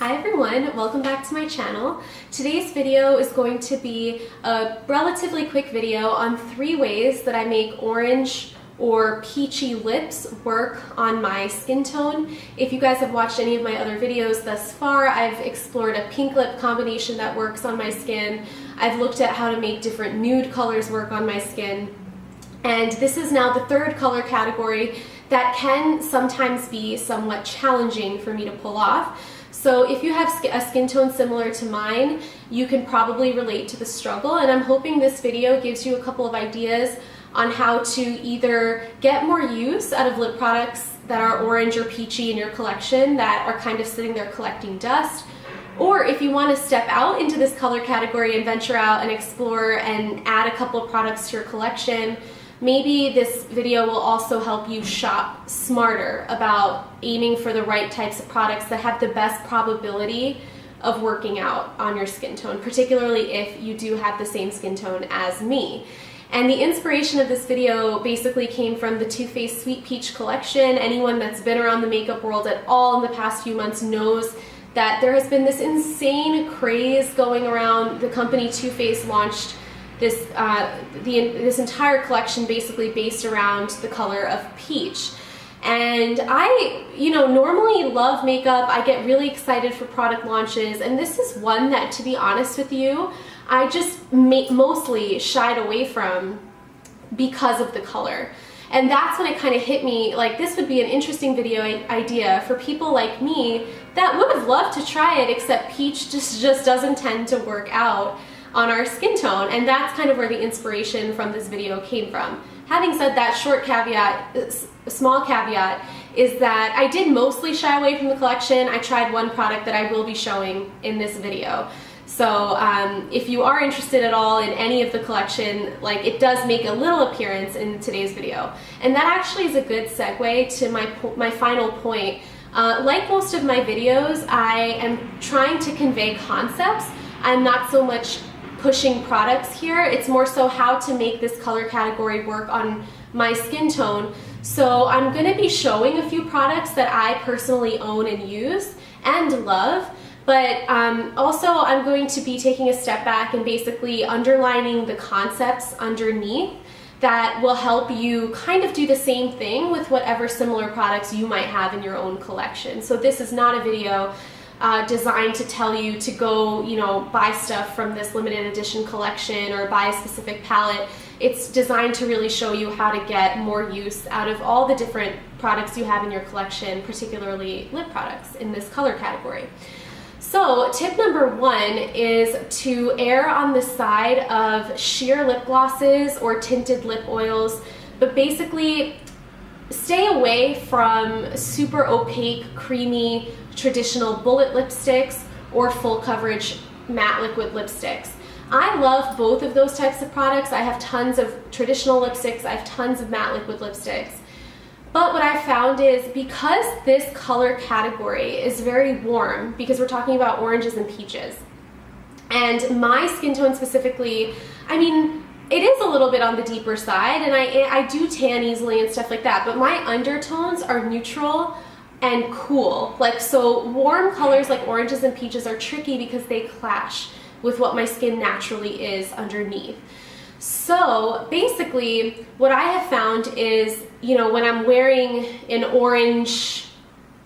Hi everyone, welcome back to my channel. Today's video is going to be a relatively quick video on 3 ways that I make orange or peachy lips work on my skin tone. If you guys have watched any of my other videos thus far, I've explored a pink lip combination that works on my skin. I've looked at how to make different nude colors work on my skin. And this is now the 3rd color category that can sometimes be somewhat challenging for me to pull off. So if you have a skin tone similar to mine, you can probably relate to the struggle, and I'm hoping this video gives you a couple of ideas on how to either get more use out of lip products that are orange or peachy in your collection that are kind of sitting there collecting dust, or if you want to step out into this color category and venture out and explore and add a couple of products to your collection. Maybe this video will also help you shop smarter about aiming for the right types of products that have the best probability of working out on your skin tone, particularly if you do have the same skin tone as me. And the inspiration of this video basically came from the Too Faced Sweet Peach collection. Anyone that's been around the makeup world at all in the past few months knows that there has been this insane craze going around. The company Too Faced launched this entire collection basically based around the color of peach. And I, normally love makeup. I get really excited for product launches, and this is one that, to be honest with you, I just mostly shied away from because of the color. And that's when it kind of hit me, like this would be an interesting video idea for people like me that would have loved to try it, except peach just doesn't tend to work out on our skin tone, and that's kind of where the inspiration from this video came from. Having said that, small caveat is that I did mostly shy away from the collection. I tried one product that I will be showing in this video. So if you are interested at all in any of the collection, like it does make a little appearance in today's video. And that actually is a good segue to my final point. Like most of my videos, I am trying to convey concepts. I'm not so much pushing products here. It's more so how to make this color category work on my skin tone. So I'm going to be showing a few products that I personally own and use and love, but also I'm going to be taking a step back and basically underlining the concepts underneath that will help you kind of do the same thing with whatever similar products you might have in your own collection. So this is not a video designed to tell you to go, buy stuff from this limited edition collection or buy a specific palette. It's designed to really show you how to get more use out of all the different products you have in your collection, particularly lip products in this color category. So tip number 1 is to err on the side of sheer lip glosses or tinted lip oils, but basically stay away from super opaque, creamy, traditional bullet lipsticks or full coverage matte liquid lipsticks. I love both of those types of products. I have tons of traditional lipsticks, I have tons of matte liquid lipsticks. But what I found is because this color category is very warm, because we're talking about oranges and peaches, and my skin tone specifically, it is a little bit on the deeper side, and I do tan easily and stuff like that, but my undertones are neutral and cool. So warm colors like oranges and peaches are tricky because they clash with what my skin naturally is underneath. So basically what I have found is, when I'm wearing an orange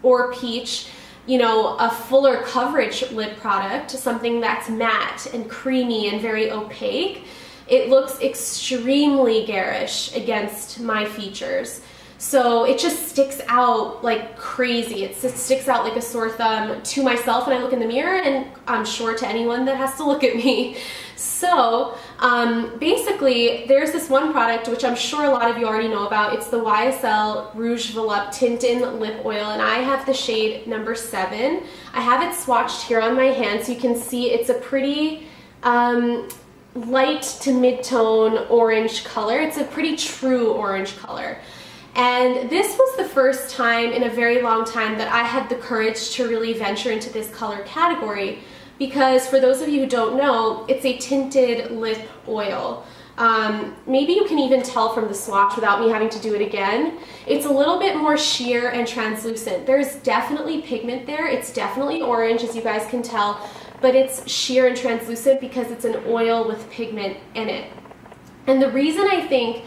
or peach, a fuller coverage lip product, something that's matte and creamy and very opaque, it looks extremely garish against my features. So it just sticks out like crazy. It just sticks out like a sore thumb to myself when I look in the mirror, and I'm sure to anyone that has to look at me. So basically there's this one product which I'm sure a lot of you already know about. It's the YSL Rouge Volupte Tint-In Lip Oil, and I have the shade number 7. I have it swatched here on my hand so you can see it's a pretty light to mid-tone orange color. It's a pretty true orange color. And this was the first time in a very long time that I had the courage to really venture into this color category, because for those of you who don't know, it's a tinted lip oil. Maybe you can even tell from the swatch without me having to do it again. It's a little bit more sheer and translucent. There's definitely pigment there. It's definitely orange, as you guys can tell, but it's sheer and translucent because it's an oil with pigment in it. And the reason I think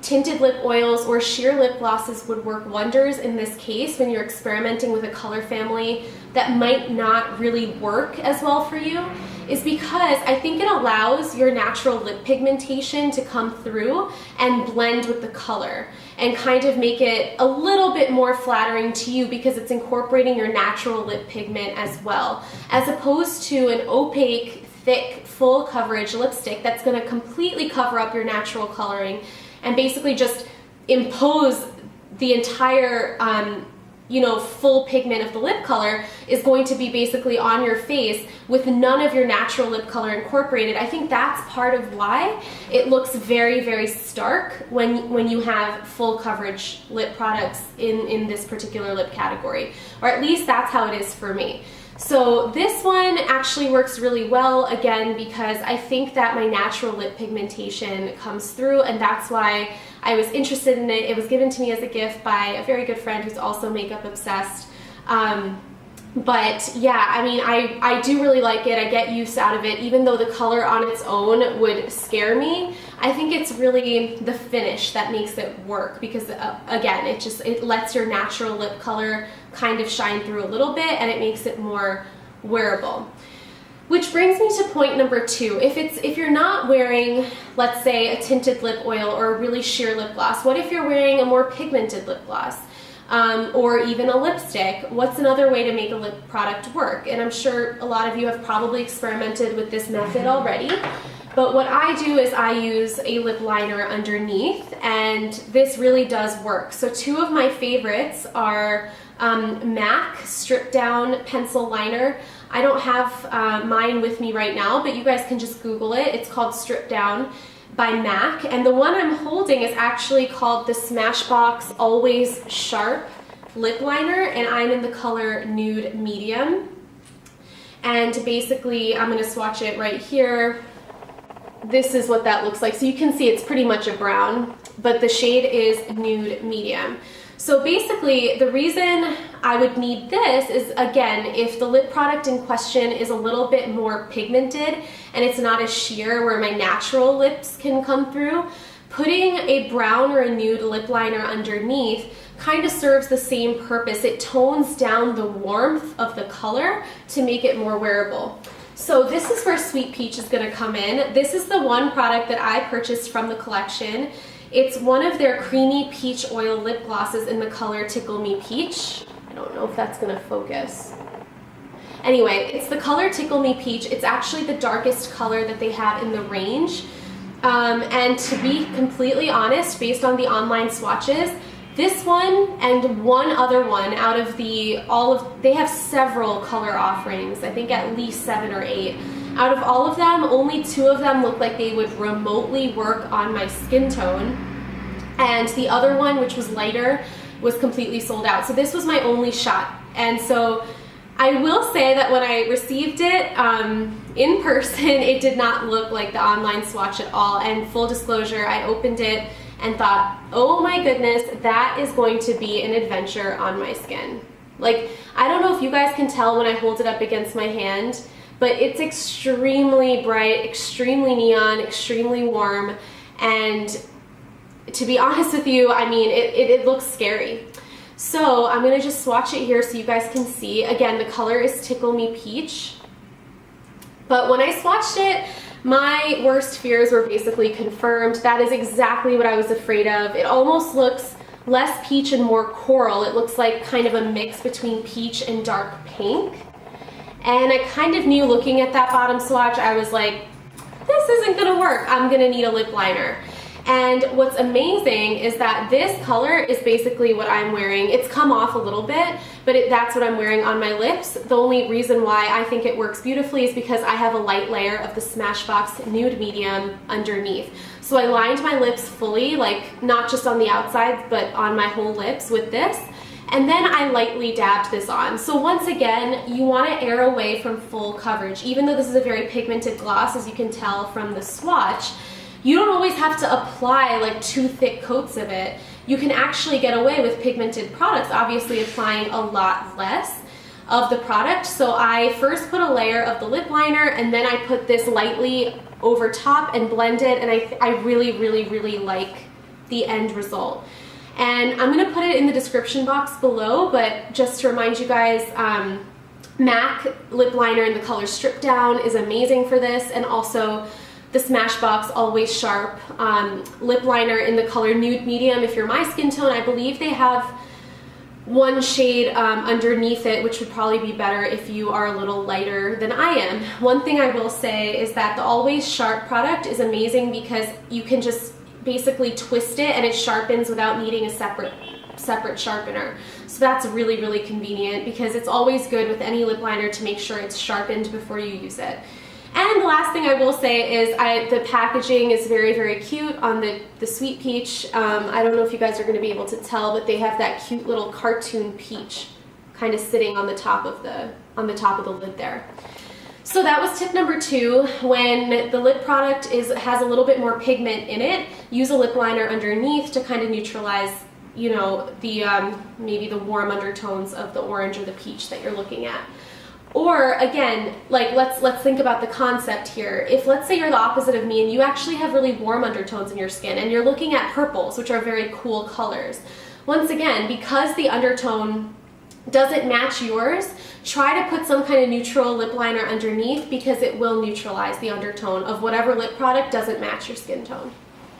tinted lip oils or sheer lip glosses would work wonders in this case when you're experimenting with a color family that might not really work as well for you is because I think it allows your natural lip pigmentation to come through and blend with the color and kind of make it a little bit more flattering to you because it's incorporating your natural lip pigment as well, as opposed to an opaque, thick, full coverage lipstick that's going to completely cover up your natural coloring and basically just impose the entire, full pigment of the lip color is going to be basically on your face with none of your natural lip color incorporated. I think that's part of why it looks very, very stark when you have full coverage lip products in this particular lip category, or at least that's how it is for me. So this one actually works really well, again, because I think that my natural lip pigmentation comes through, and that's why I was interested in it. It was given to me as a gift by a very good friend who's also makeup obsessed. But yeah, I mean, I do really like it. I get use out of it, even though the color on its own would scare me. I think it's really the finish that makes it work because, again, it lets your natural lip color kind of shine through a little bit and it makes it more wearable. Which brings me to point number 2. If you're not wearing, let's say, a tinted lip oil or a really sheer lip gloss, what if you're wearing a more pigmented lip gloss? Or even a lipstick? What's another way to make a lip product work? And I'm sure a lot of you have probably experimented with this method already. But what I do is I use a lip liner underneath, and this really does work. So 2 of my favorites are MAC Strip Down Pencil Liner. I don't have mine with me right now, but you guys can just Google it. It's called Strip Down by MAC, and the one I'm holding is actually called the Smashbox Always Sharp Lip Liner, and I'm in the color Nude Medium. And basically, I'm going to swatch it right here. This is what that looks like. So you can see it's pretty much a brown, but the shade is Nude Medium. So basically, the reason I would need this is, again, if the lip product in question is a little bit more pigmented and it's not as sheer where my natural lips can come through, putting a brown or a nude lip liner underneath kind of serves the same purpose. It tones down the warmth of the color to make it more wearable. So this is where Sweet Peach is going to come in. This is the one product that I purchased from the collection. It's one of their creamy peach oil lip glosses in the color Tickle Me Peach. I don't know if that's going to focus. Anyway, it's the color Tickle Me Peach. It's actually the darkest color that they have in the range. And to be completely honest, based on the online swatches, this one and one other one out of they have several color offerings, I think at least 7 or 8. Out of all of them, only 2 of them look like they would remotely work on my skin tone. And the other one, which was lighter, was completely sold out. So this was my only shot. And so I will say that when I received it in person, it did not look like the online swatch at all. And full disclosure, I opened it and thought, oh my goodness, that is going to be an adventure on my skin. Like, I don't know if you guys can tell when I hold it up against my hand, but it's extremely bright, extremely neon, extremely warm, and to be honest with you, I mean, it looks scary. So I'm gonna just swatch it here so you guys can see. Again, the color is Tickle Me Peach. But when I swatched it, my worst fears were basically confirmed. That is exactly what I was afraid of. It almost looks less peach and more coral. It looks like kind of a mix between peach and dark pink. And I kind of knew looking at that bottom swatch, I was like, this isn't gonna work. I'm gonna need a lip liner. And what's amazing is that this color is basically what I'm wearing. It's come off a little bit, but that's what I'm wearing on my lips. The only reason why I think it works beautifully is because I have a light layer of the Smashbox Nude Medium underneath. So I lined my lips fully, like not just on the outside, but on my whole lips with this. And then I lightly dabbed this on. So once again, you want to err away from full coverage. Even though this is a very pigmented gloss, as you can tell from the swatch, you don't always have to apply like 2 thick coats of it. You can actually get away with pigmented products, obviously applying a lot less of the product. So I first put a layer of the lip liner, and then I put this lightly over top and blend it, and I really, really, really like the end result. And I'm gonna put it in the description box below, but just to remind you guys, MAC lip liner in the color Strip Down is amazing for this, and also the Smashbox Always Sharp lip liner in the color Nude Medium. If you're my skin tone, I believe they have one shade underneath it, which would probably be better if you are a little lighter than I am. One thing I will say is that the Always Sharp product is amazing because you can just basically twist it and it sharpens without needing a separate sharpener. So that's really, really convenient, because it's always good with any lip liner to make sure it's sharpened before you use it. And the last thing I will say is the packaging is very, very cute on the Sweet Peach. I don't know if you guys are going to be able to tell, but they have that cute little cartoon peach kind of sitting on the top of the lid there. So that was tip number 2. When the lip product has a little bit more pigment in it, use a lip liner underneath to kind of neutralize, you know, the maybe the warm undertones of the orange or the peach that you're looking at. Or again, like let's think about the concept here. If, let's say, you're the opposite of me and you actually have really warm undertones in your skin and you're looking at purples, which are very cool colors. Once again, because the undertone doesn't match yours, try to put some kind of neutral lip liner underneath, because it will neutralize the undertone of whatever lip product doesn't match your skin tone.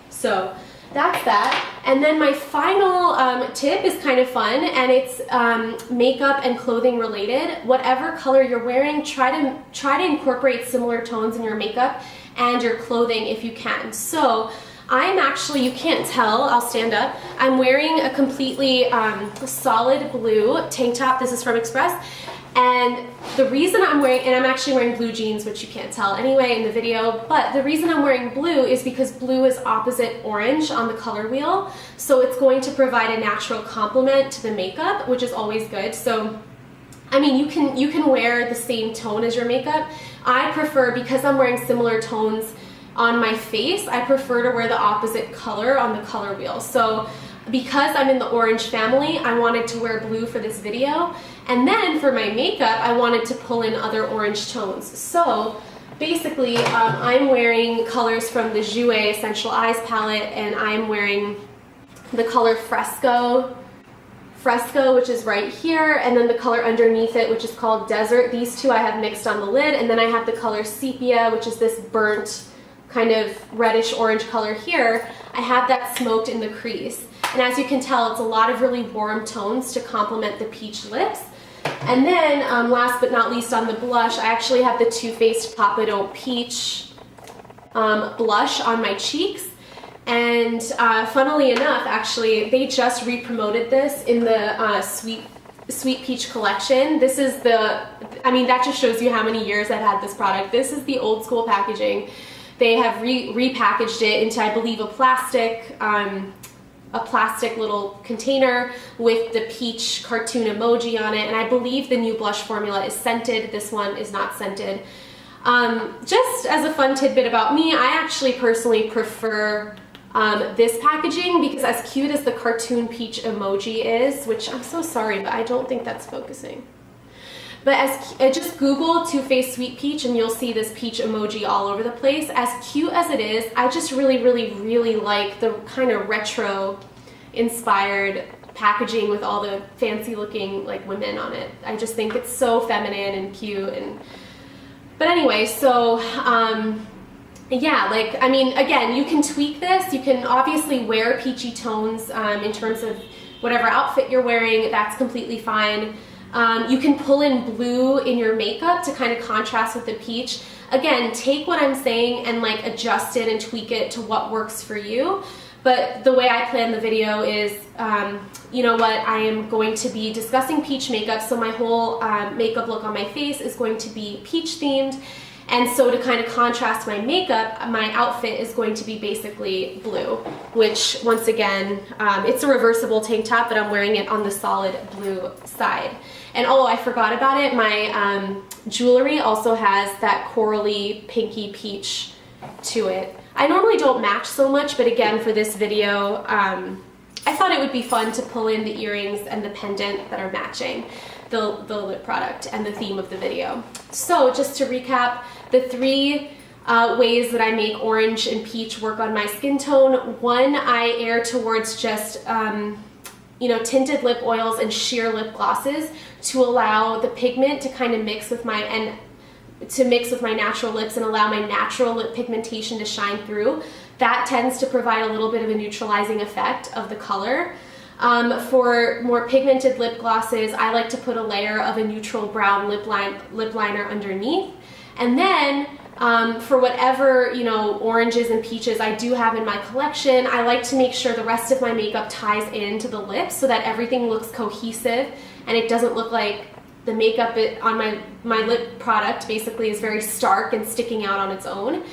So that's that. And then my final tip is kind of fun, and it's makeup and clothing related. Whatever color you're wearing, try to incorporate similar tones in your makeup and your clothing if you can. So I'm actually, you can't tell, I'll stand up, I'm wearing a completely solid blue tank top. This is from Express. And the reason I'm wearing, and I'm actually wearing blue jeans, which you can't tell anyway in the video, but the reason I'm wearing blue is because blue is opposite orange on the color wheel. So it's going to provide a natural complement to the makeup, which is always good. So, I mean, you can wear the same tone as your makeup. I prefer, because I'm wearing similar tones on my face, I prefer to wear the opposite color on the color wheel. So because I'm in the orange family, I wanted to wear blue for this video. And then for my makeup, I wanted to pull in other orange tones. So basically, I'm wearing colors from the Jouer Essential Eyes palette, and I'm wearing the color Fresco, which is right here, and then the color underneath it, which is called Desert. These two I have mixed on the lid, and then I have the color Sepia, which is this burnt kind of reddish orange color here. I have that smoked in the crease. And as you can tell, it's a lot of really warm tones to complement the peach lips. And then, last but not least, on the blush, I actually have the Too Faced Papa Don't Peach blush on my cheeks. And funnily enough, actually, they just re-promoted this in the Sweet Peach collection. This is I mean, that just shows you how many years I've had this product. This is the old school packaging. They have repackaged it into, I believe, a plastic little container with the peach cartoon emoji on it, and I believe the new blush formula is scented. This one is not scented. Just as a fun tidbit about me, I actually personally prefer this packaging, because as cute as the cartoon peach emoji is, which I'm so sorry, but I don't think that's focusing. But just Google Too Faced Sweet Peach and you'll see this peach emoji all over the place. As cute as it is, I just really, really, really like the kind of retro inspired packaging with all the fancy looking like women on it. I just think it's so feminine and cute. But anyway, so yeah, like, I mean, again, you can tweak this. You can obviously wear peachy tones in terms of whatever outfit you're wearing. That's completely fine. You can pull in blue in your makeup to kind of contrast with the peach. Again, take what I'm saying and like adjust it and tweak it to what works for you. But the way I plan the video is, you know what, I am going to be discussing peach makeup, so my whole makeup look on my face is going to be peach themed. And so to kind of contrast my makeup, my outfit is going to be basically blue, which once again, it's a reversible tank top, but I'm wearing it on the solid blue side. And oh, I forgot about it, my jewelry also has that corally pinky peach to it. I normally don't match so much, but again, for this video, I thought it would be fun to pull in the earrings and the pendant that are matching the lip product and the theme of the video. So just to recap, the three ways that I make orange and peach work on my skin tone. One, I err towards just tinted lip oils and sheer lip glosses to allow the pigment to kind of mix with my natural lips and allow my natural lip pigmentation to shine through. That tends to provide a little bit of a neutralizing effect of the color. For more pigmented lip glosses, I like to put a layer of a neutral brown lip liner underneath. And then for whatever, oranges and peaches I do have in my collection, I like to make sure the rest of my makeup ties into the lips so that everything looks cohesive and it doesn't look like the makeup on my lip product basically is very stark and sticking out on its own.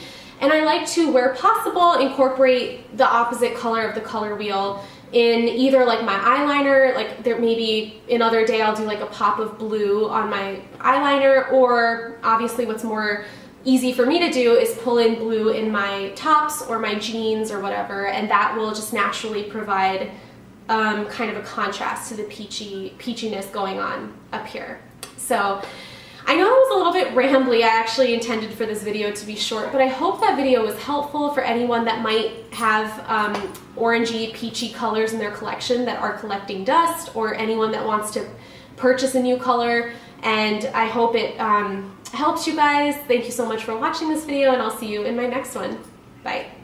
And I like to, where possible, incorporate the opposite color of the color wheel in either like my eyeliner, like there maybe another day I'll do like a pop of blue on my eyeliner, or obviously what's more easy for me to do is pull in blue in my tops or my jeans or whatever, and that will just naturally provide kind of a contrast to the peachiness going on up here. So I know it was a little bit rambly. I actually intended for this video to be short, but I hope that video was helpful for anyone that might have orangey, peachy colors in their collection that are collecting dust, or anyone that wants to purchase a new color. And I hope it helps you guys. Thank you so much for watching this video, and I'll see you in my next one. Bye.